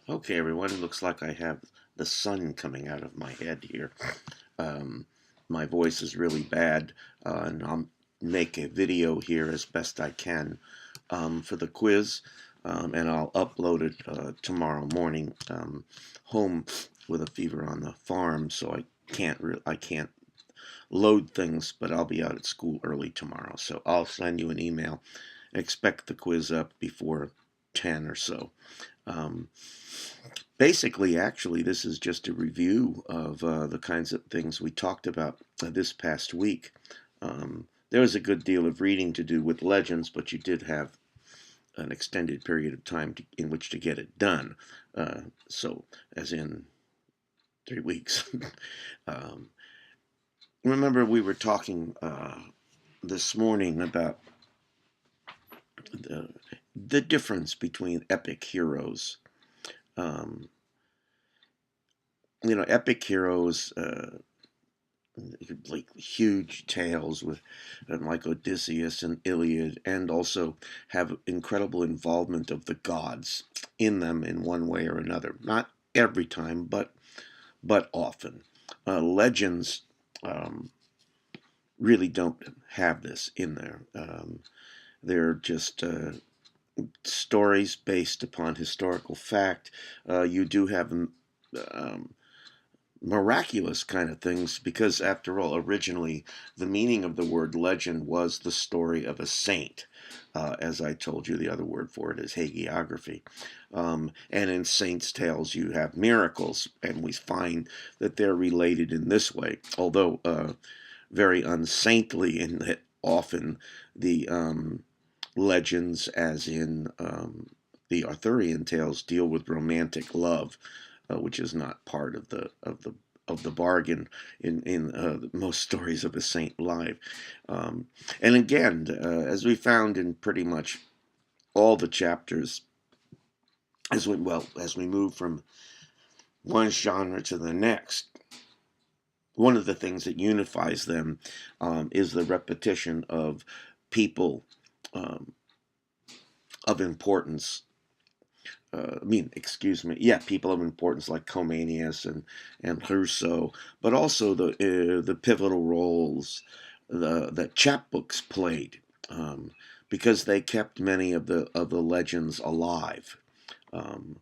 Okay, everyone, it looks like I have the sun coming out of my head here. Um, my voice is really bad, and I'll make a video here as best I can for the quiz, and I'll upload it tomorrow morning. Home with a fever on the farm, so I can't load things, but I'll be out at school early tomorrow, so I'll send you an email. Expect the quiz up before 10 or so. Um, Basically, actually, this is just a review of the kinds of things we talked about this past week. There was a good deal of reading to do with Legends, but you did have an extended period of time in which to get it done. So, as in 3 weeks. um, Remember, we were talking this morning about the, the difference between epic heroes. Um, Epic heroes like huge tales with like Odysseus and Iliad, and also have incredible involvement of the gods in them in one way or another. Not every time, but often. Legends um, really don't have this in there. They're just stories based upon historical fact. You do have um, miraculous kind of things because, after all, originally the meaning of the word legend was the story of a saint. As I told you, the other word for it is hagiography. And in saints' tales, you have miracles, and we find that they're related in this way, although very unsaintly in that often the legends, as in the Arthurian tales, deal with romantic love, which is not part of the bargain in most stories of a saint life. And again, as we found in pretty much all the chapters, as we move from one genre to the next, one of the things that unifies them is the repetition of people um, of importance. Excuse me, yeah, people of importance like Comenius and Rousseau, but also the pivotal roles that chapbooks played, because they kept many of the legends alive. Um,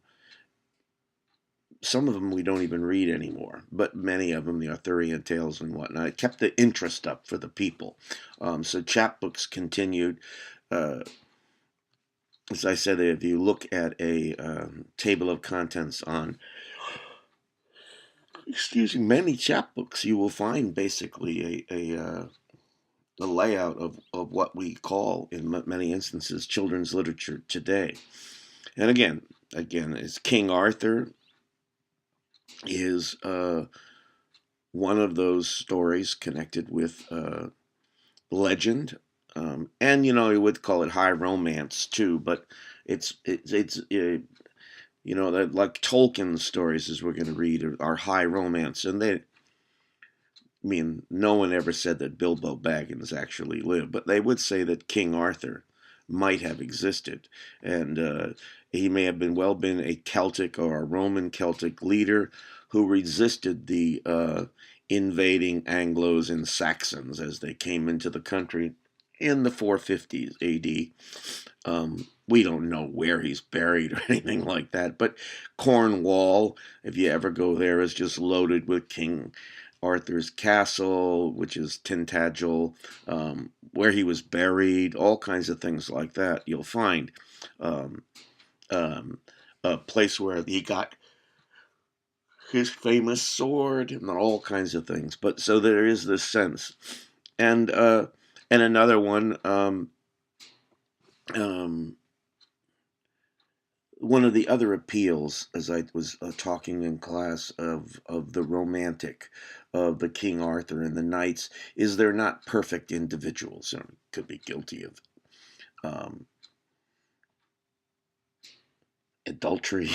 some of them we don't even read anymore, but many of them, the Arthurian tales and whatnot, it kept the interest up for the people. So chapbooks continued. Uh, as I said, if you look at a table of contents on, excuse me, many chapbooks, you will find basically a layout of what we call, in many instances, children's literature today. And again, is King Arthur is one of those stories connected with legend, and you would call it high romance too, but it's that, like Tolkien's stories, as we're going to read, are high romance, and no one ever said that Bilbo Baggins actually lived, but they would say that King Arthur might have existed, and he may have been a Celtic or a Roman Celtic leader who resisted the invading Anglos and Saxons as they came into the country in the 450s AD. We don't know where he's buried or anything like that, but Cornwall, if you ever go there, is just loaded with King Arthur's castle, which is Tintagel, where he was buried, all kinds of things like that. You'll find um, um, a place where he got his famous sword and all kinds of things. But so there is this sense, and another one. Um, One of the other appeals, as I was talking in class, of the romantic, of the King Arthur and the knights, is they're not perfect individuals. Could be guilty of um, adultery,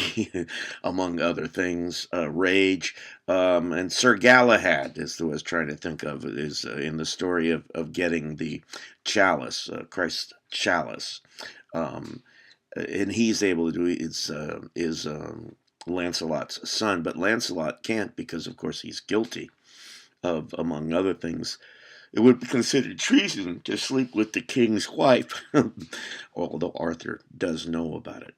among other things, rage, and Sir Galahad, as I was trying to think of, is in the story of getting the chalice, Christ's chalice. Um, and he's able to do is Lancelot's son, but Lancelot can't because, of course, he's guilty of, among other things, it would be considered treason to sleep with the king's wife, although Arthur does know about it.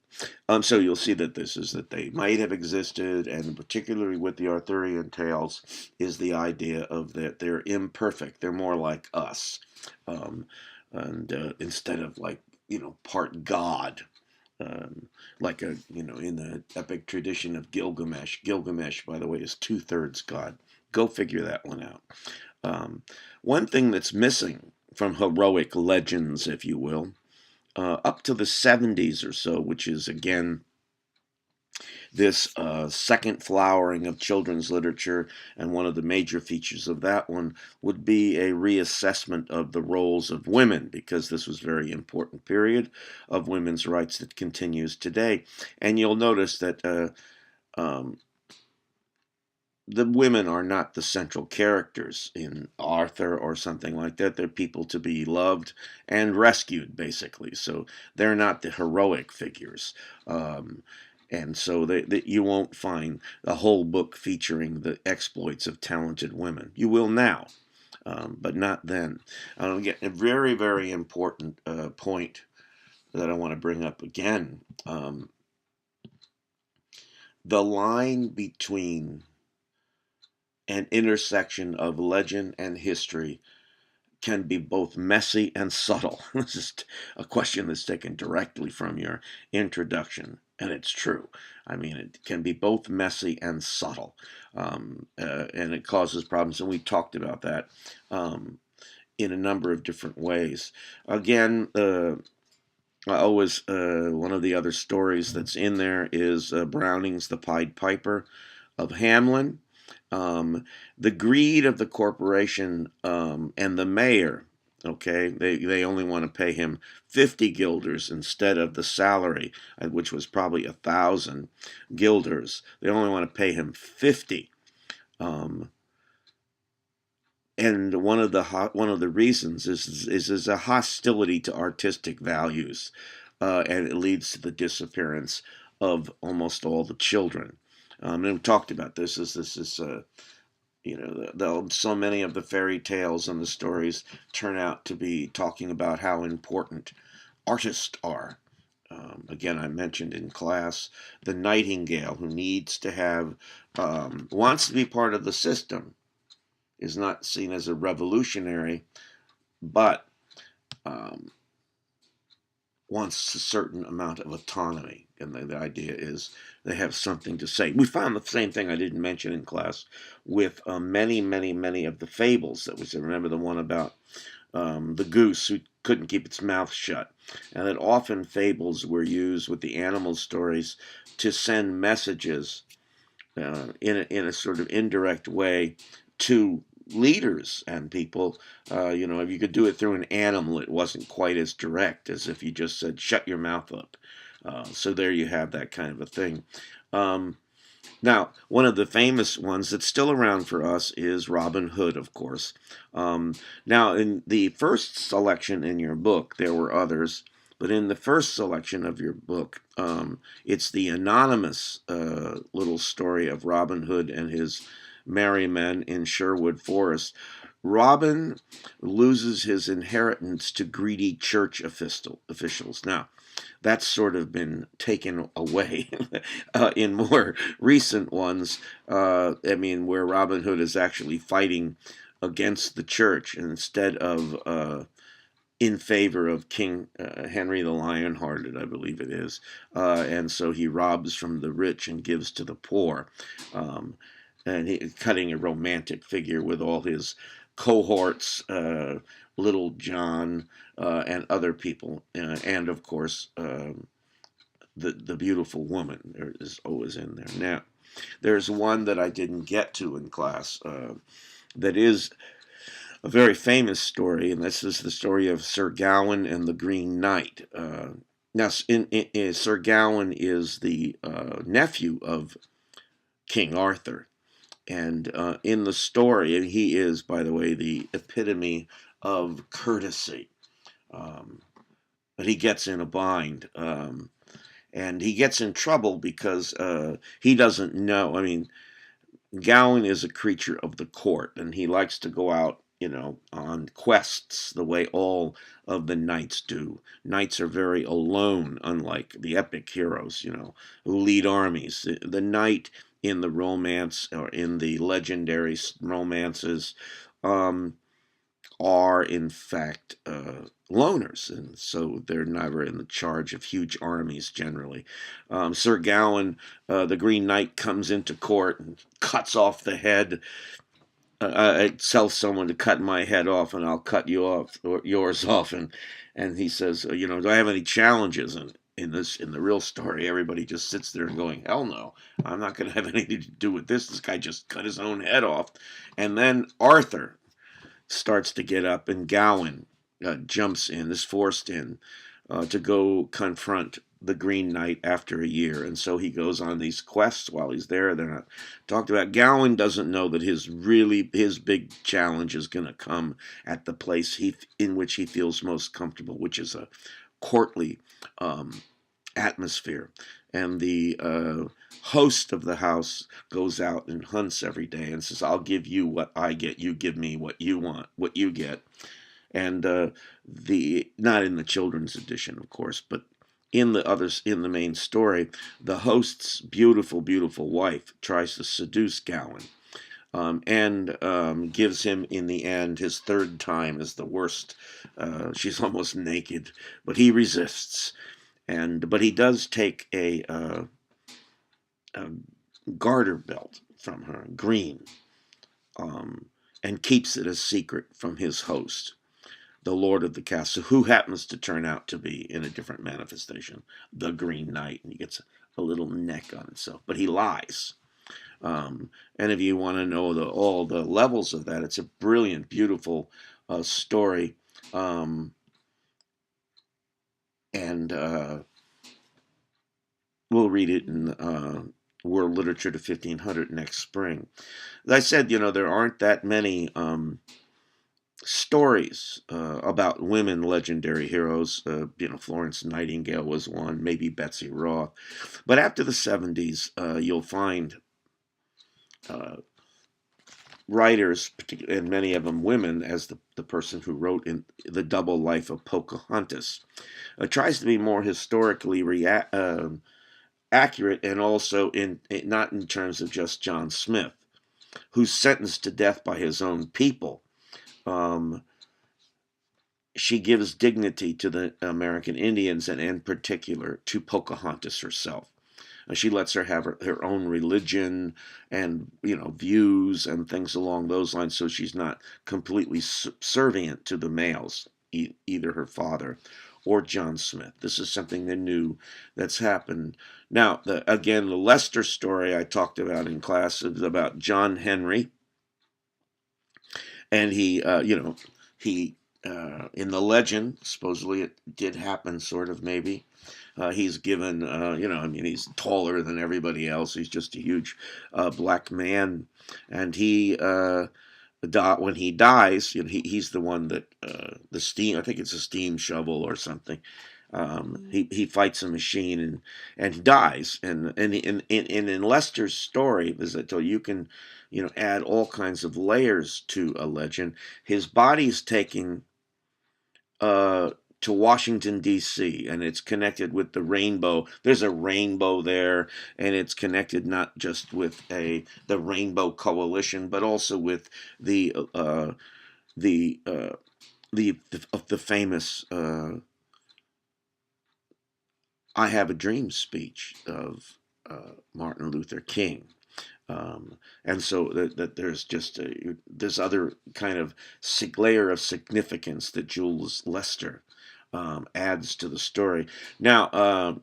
So you'll see that this is that they might have existed, and particularly with the Arthurian tales, is the idea of that they're imperfect. They're more like us, um, and instead of like part god. Like in the epic tradition of Gilgamesh. Gilgamesh, by the way, is 2/3 God. Go figure that one out. One thing that's missing from heroic legends, if you will, up to the 70s or so, which is again this second flowering of children's literature, and one of the major features of that one would be a reassessment of the roles of women, because this was a very important period of women's rights that continues today. And you'll notice that um, the women are not the central characters in Arthur or something like that. They're people to be loved and rescued, basically. So they're not the heroic figures. And so you won't find a whole book featuring the exploits of talented women. You will now, but not then. Again, a very, very important point that I want to bring up again. The line between an intersection of legend and history can be both messy and subtle. This is a question that's taken directly from your introduction, and it's true. I mean, it can be both messy and subtle, and it causes problems, and we talked about that in a number of different ways. Again, I always one of the other stories that's in there is Browning's The Pied Piper of Hamelin. The greed of the corporation and the mayor, okay, they only want to pay him 50 guilders instead of the salary, which was probably 1,000 guilders. They only want to pay him 50. And one of the reasons is a hostility to artistic values, and it leads to the disappearance of almost all the children. And we talked about this. This is so many of the fairy tales and the stories turn out to be talking about how important artists are. Again, I mentioned in class the nightingale who needs to have wants to be part of the system, is not seen as a revolutionary, but um, wants a certain amount of autonomy. And the idea is they have something to say. We found the same thing I didn't mention in class with many, many, many of the fables. That was, remember the one about the goose who couldn't keep its mouth shut. And that often fables were used with the animal stories to send messages in a sort of indirect way to leaders and people. If you could do it through an animal, it wasn't quite as direct as if you just said, shut your mouth up. So there you have that kind of a thing. Now, one of the famous ones that's still around for us is Robin Hood, of course. Now, in the first selection in your book, there were others, but in the first selection of your book, it's the anonymous little story of Robin Hood and his merry men in Sherwood Forest. Robin loses his inheritance to greedy church officials. Now, that's sort of been taken away in more recent ones. Where Robin Hood is actually fighting against the church instead of in favor of King Henry the Lionhearted, I believe it is. And so he robs from the rich and gives to the poor. And cutting a romantic figure with all his cohorts, Little John, and other people, and of course the beautiful woman is always in there. Now, there's one that I didn't get to in class that is a very famous story, and this is the story of Sir Gawain and the Green Knight. Now, Sir Gawain is the nephew of King Arthur. And in the story, and he is, by the way, the epitome of courtesy. But he gets in a bind. and he gets in trouble because he doesn't know. I mean, Gowan is a creature of the court, and he likes to go out, on quests the way all of the knights do. Knights are very alone, unlike the epic heroes, who lead armies. The knight in the romance or in the legendary romances um, are, in fact, loners, and so they're never in the charge of huge armies generally. Sir Gawain, the Green Knight, comes into court and cuts off the head. I tell someone to cut my head off, and I'll cut you off or yours off, and he says, do I have any challenges? And in the real story, everybody just sits there and going, hell no, I'm not going to have anything to do with this. This guy just cut his own head off, and then Arthur starts to get up, and Gowan jumps in, is forced in to go confront the Green Knight after a year. And so he goes on these quests while he's there. They're not talked about. Gowan doesn't know that his big challenge is going to come at the place in which he feels most comfortable, which is a courtly atmosphere. And the host of the house goes out and hunts every day and says, I'll give you what I get, you give me what you want, what you get. And the not in the children's edition, of course, but in the main story, the host's beautiful wife tries to seduce Gowan, and gives him, in the end, his third time is the worst. She's almost naked, but he resists, but he does take a garter belt from her, green, and keeps it a secret from his host, the Lord of the Castle, who happens to turn out to be, in a different manifestation, the Green Knight, and he gets a little neck on himself, but he lies. And if you want to know all the levels of that, it's a brilliant, beautiful story, and we'll read it in World Literature to 1500 next spring. As I said, there aren't that many stories about women legendary heroes. Florence Nightingale was one, maybe Betsy Ross. But after the 70s, you'll find writers, and many of them women, as the person who wrote in The Double Life of Pocahontas, tries to be more historically accurate, and also not in terms of just John Smith, who's sentenced to death by his own people. She gives dignity to the American Indians, and in particular to Pocahontas herself. She lets her have her own religion and views and things along those lines, so she's not completely subservient to the males, either her father or John Smith. This is something new that's happened. Now, again, the Lester story I talked about in class is about John Henry, and he in the legend, supposedly it did happen, sort of, maybe. He's given, he's taller than everybody else. He's just a huge black man, and when he dies, he's the one that the steam. I think it's a steam shovel or something. He fights a machine and he dies. And in Lester's story, is that you can add all kinds of layers to a legend. His body's taking to Washington, D.C., and it's connected with the rainbow. There's a rainbow there, and it's connected not just with the Rainbow Coalition, but also with the famous "I Have a Dream" speech of Martin Luther King. And so that there's just this other kind of layer of significance that Jules Lester adds to the story. Now,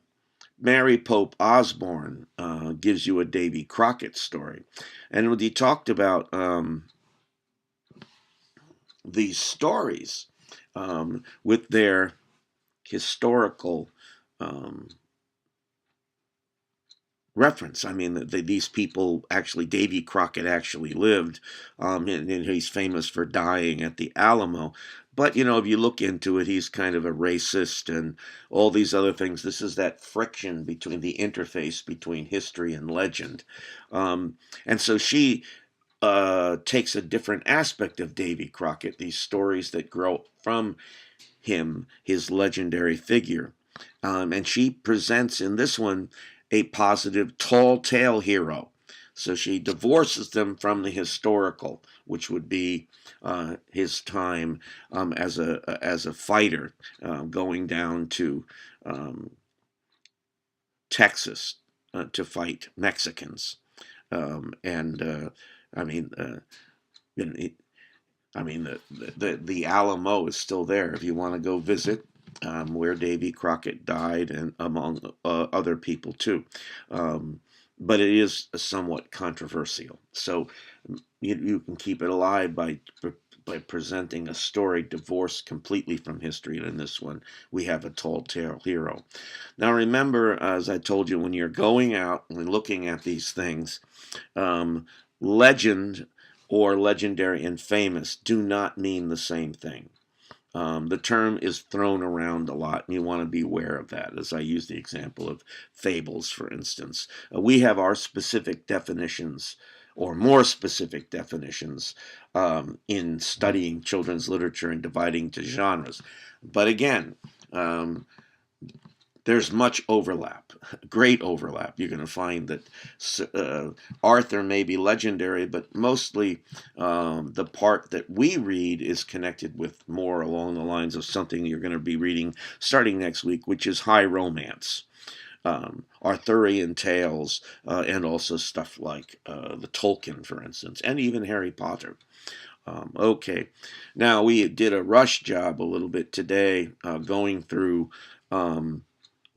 Mary Pope Osborne gives you a Davy Crockett story. And when he talked about these stories with their historical reference. I mean, these people actually, Davy Crockett actually lived, and he's famous for dying at the Alamo. But, if you look into it, he's kind of a racist and all these other things. This is that friction between the interface between history and legend. And so she takes a different aspect of Davy Crockett, these stories that grow from him, his legendary figure. And she presents in this one a positive tall tale hero. So she divorces them from the historical, which would be his time as a fighter, going down to um, Texas to fight Mexicans. And I mean, you know, I mean, the Alamo is still there if you want to go visit, where Davy Crockett died, and among other people too. Um, but it is somewhat controversial. So you can keep it alive by presenting a story divorced completely from history. And in this one, we have a tall tale hero. Now, remember, as I told you, when you're going out and looking at these things, legend or legendary and famous do not mean the same thing. The term is thrown around a lot, and you want to be aware of that, as I use the example of Fables, for instance. We have our specific definitions, or more specific definitions, in studying children's literature and dividing to genres. But again, um, there's much overlap, great overlap. You're going to find that Arthur may be legendary, but mostly the part that we read is connected with more along the lines of something you're going to be reading starting next week, which is high romance. Arthurian tales, and also stuff like the Tolkien, for instance, and even Harry Potter. Okay, now we did a rush job a little bit today, going through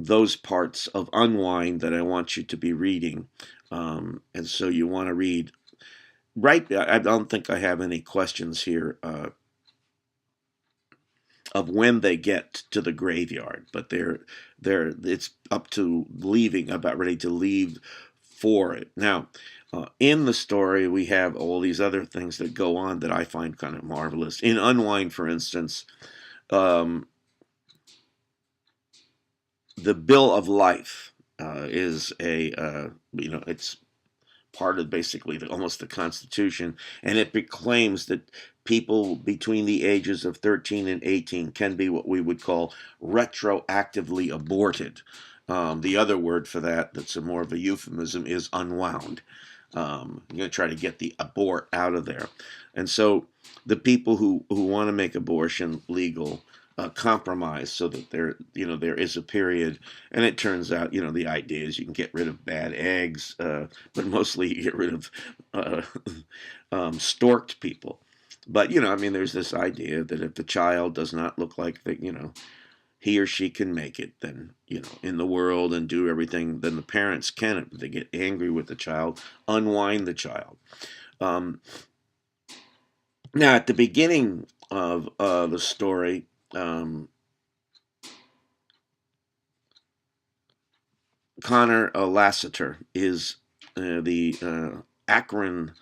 those parts of Unwind that I want you to be reading. And so you want to read, right? I don't think I have any questions here of when they get to the graveyard, but it's up to leaving, about ready to leave for it. Now, in the story, we have all these other things that go on that I find kind of marvelous. In Unwind, for instance, um, the Bill of Life is it's part of basically almost the Constitution, and it proclaims that people between the ages of 13 and 18 can be what we would call retroactively aborted. The other word for that, that's more of a euphemism, is unwound. You're going to try to get the abort out of there. And so the people who want to make abortion legal compromise so that there is a period, and it turns out the idea is you can get rid of bad eggs, but mostly you get rid of storked people. But there's this idea that if the child does not look like that, he or she can make it, then in the world and do everything, then the parents can, if they get angry with the child, unwind the child. Now, at the beginning of the story, Connor Lassiter is the Akron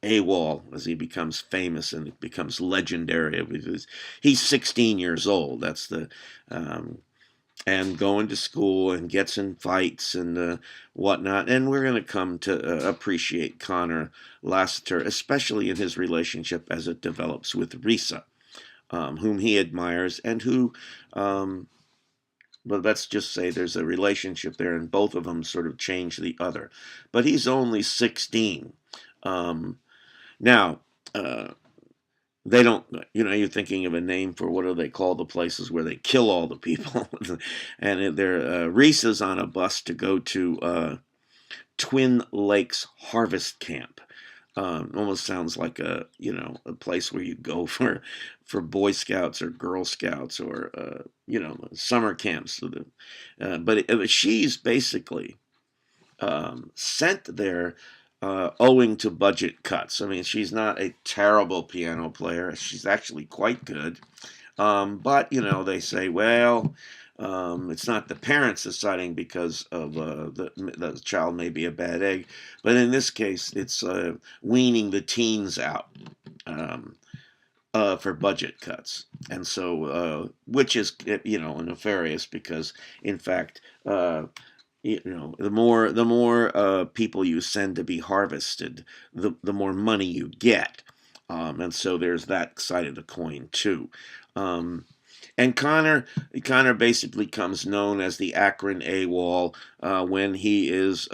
AWOL, as he becomes famous and becomes legendary. Because he's 16 years old. That's and going to school and gets in fights and whatnot. And we're going to come to appreciate Connor Lassiter, especially in his relationship as it develops with Risa, whom he admires and who. But let's just say there's a relationship there, and both of them sort of change the other. But he's only 16. Now, they don't, you're thinking of a name for, what do they call the places where they kill all the people? And Reese is on a bus to go to Twin Lakes Harvest Camp. Almost sounds like a place where you go for Boy Scouts or Girl Scouts or summer camps. But she's basically sent there owing to budget cuts. I mean, she's not a terrible piano player. She's actually quite good. But they say, well, it's not the parents deciding because of the child may be a bad egg, but in this case, it's weaning the teens out. for budget cuts, and so which is nefarious because in fact the more people you send to be harvested, the more money you get, and so there's that side of the coin too. Um, and Connor basically comes known as the Akron AWOL when he is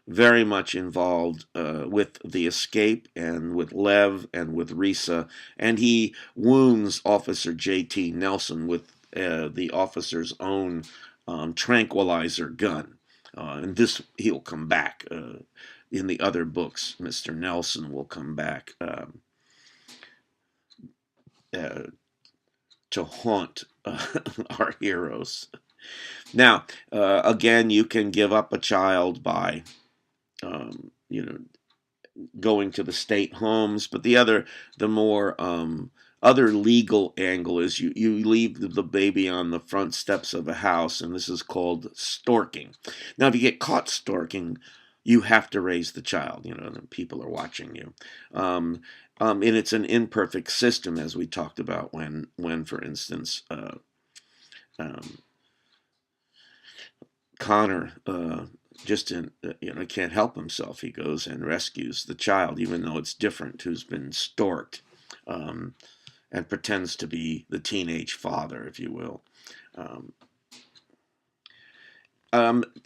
very much involved with the escape and with Lev and with Risa, and he wounds Officer J.T. Nelson with the officer's own tranquilizer gun. And this he'll come back in the other books. Mr. Nelson will come back uh, to haunt our heroes. Now, again, you can give up a child by, um, you know, going to the state homes, but the more other legal angle is you leave the baby on the front steps of a house, and this is called stalking. Now, if you get caught stalking, you have to raise the child. People are watching you. And it's an imperfect system, as we talked about when for instance, um, Connor just can't help himself. He goes and rescues the child, even though it's different, who's been stalked, um, and pretends to be the teenage father, if you will. Um,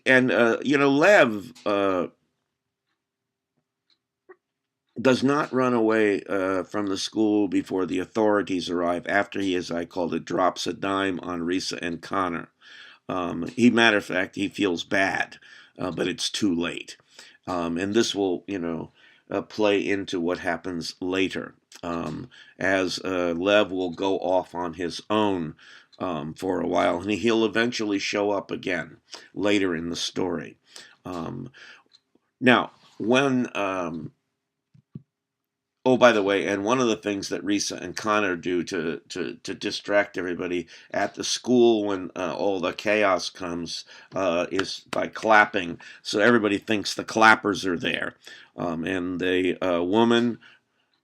and Lev does not run away from the school before the authorities arrive. After he, as I called it, drops a dime on Risa and Connor. Matter of fact, he feels bad, but it's too late. And this will, play into what happens later, as Lev will go off on his own for a while, and he'll eventually show up again later in the story. Now, when Oh, by the way, and one of the things that Risa and Connor do to distract everybody at the school when all the chaos comes is by clapping, so everybody thinks the clappers are there. And the woman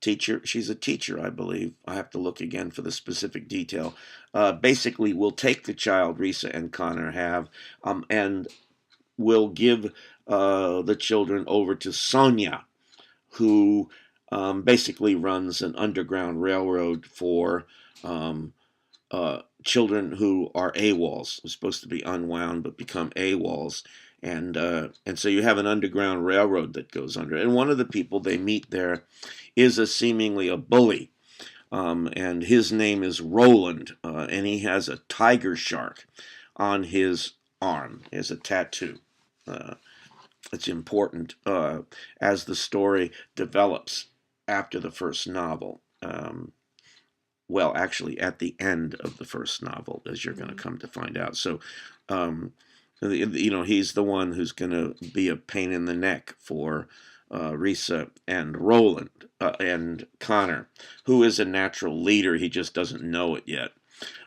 teacher, she's a teacher, I believe. I have to look again for the specific detail. Basically, will take the child Risa and Connor have, and will give the children over to Sonia, who basically runs an underground railroad for children who are AWOLs, who's supposed to be unwound but become AWOLs. And so you have an underground railroad that goes under. And one of the people they meet there is seemingly a bully. And his name is Roland, and he has a tiger shark on his arm as a tattoo. It's important as the story develops after the first novel. Well, actually, at the end of the first novel, as you're going to come to find out. So, he's the one who's going to be a pain in the neck for Risa and Roland and Connor, who is a natural leader. He just doesn't know it yet.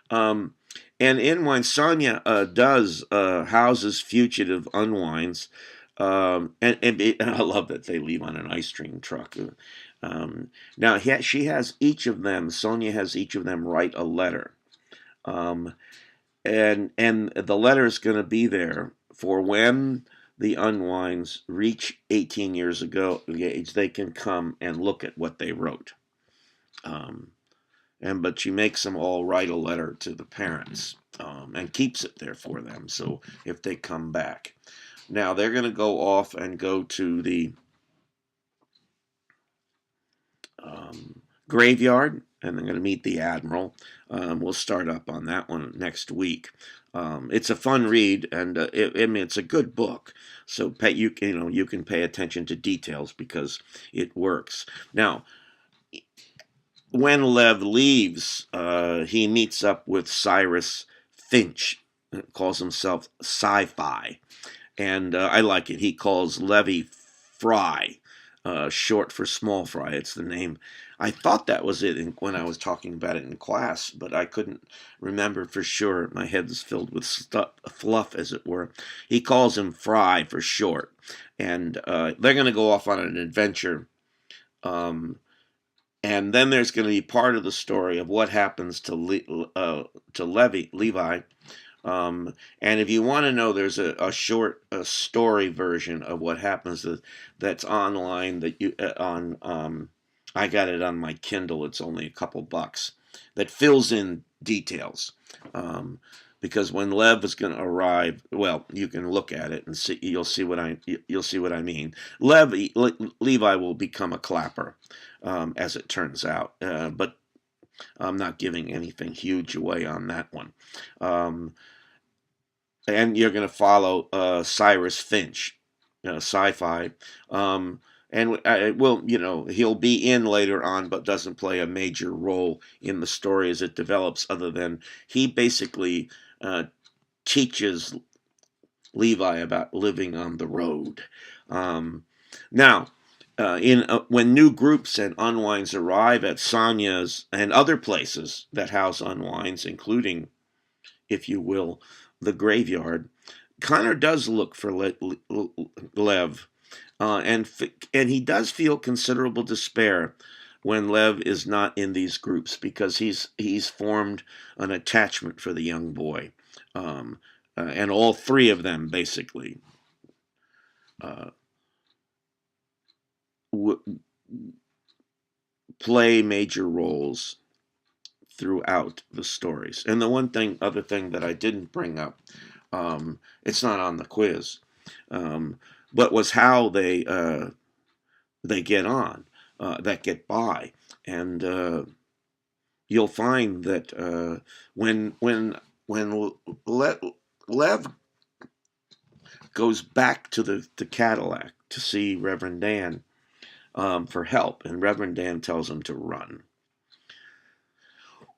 And in Wine, Sonia does houses fugitive unwinds. And I love that they leave on an ice cream truck. Now she has each of them. Sonia has each of them write a letter, and the letter is going to be there for when the unwinds reach 18 years ago age. They can come and look at what they wrote. But she makes them all write a letter to the parents and keeps it there for them. So if they come back. Now they're going to go off and go to the graveyard, and they're going to meet the admiral. We'll start up on that one next week. It's a fun read, and it's a good book. So you can pay attention to details because it works. Now, when Lev leaves, he meets up with Cyrus Finch. Calls himself Sci-Fi. And I like it. He calls Levy Fry, short for small fry. It's the name. I thought that was it when I was talking about it in class, but I couldn't remember for sure. My head is filled with fluff, as it were. He calls him Fry for short. And they're going to go off on an adventure And then there's going to be part of the story of what happens to Levi. And if you want to know, there's a short story version of what happens that's online that you on I got it on my Kindle. It's only a couple bucks that fills in details. Um, because when Lev is going to arrive, well, you can look at it and see. You'll see what I mean. Levi will become a clapper, as it turns out. But I'm not giving anything huge away on that one. And you're going to follow Cyrus Finch, sci-fi. And he'll be in later on, but doesn't play a major role in the story as it develops, other than he basically teaches Levi about living on the road. Now, when new groups and unwinds arrive at Sonya's and other places that house unwinds, including, if you will, the graveyard, Connor does look for Lev, and he does feel considerable despair when Lev is not in these groups, because he's formed an attachment for the young boy, and all three of them basically uh, w- play major roles throughout the stories. And the other thing that I didn't bring up, it's not on the quiz, um, but was how they get on, that get by, and you'll find that when Lev goes back to the Cadillac to see Reverend Dan, for help, and Reverend Dan tells him to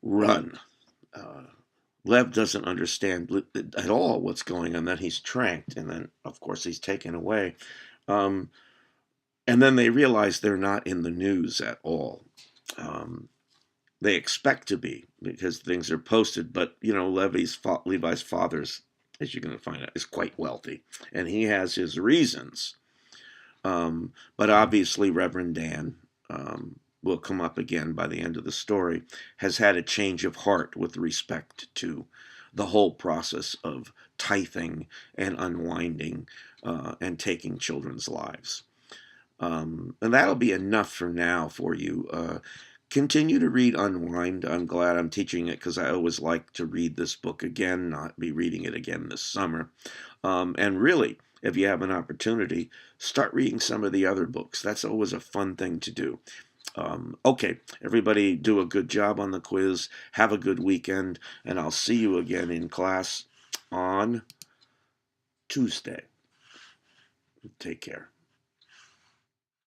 run. Uh, Lev doesn't understand at all what's going on. Then he's tranked, and then, of course, he's taken away. Um, and then they realize they're not in the news at all. Um, they expect to be, because things are posted, but Levi's father's, as you're going to find out, is quite wealthy, and he has his reasons. But obviously, Reverend Dan, will come up again by the end of the story, has had a change of heart with respect to the whole process of tithing and unwinding, and taking children's lives. And that'll be enough for now for you. Continue to read Unwind. I'm glad I'm teaching it, because I always like to read this book again, not be reading it again this summer. And really, if you have an opportunity, start reading some of the other books. That's always a fun thing to do. Okay, everybody, do a good job on the quiz. Have a good weekend, and I'll see you again in class on Tuesday. Take care.